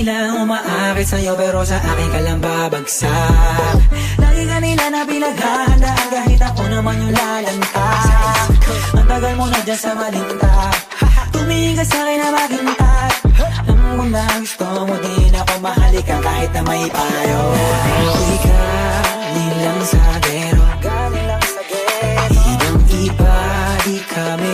nila umaakit sa'yo pero sa akin ka lang babagsak. Lagi ka nila na pinaghahandaan kahit ako naman yung lalanta. Ang tagal mo na dyan sa malinta, tumingin ka sa'kin na maghintay. Alam mo na gusto mo din ako mahalika kahit na may payo. Uy ka, nilang sagero, ibang iba, di kami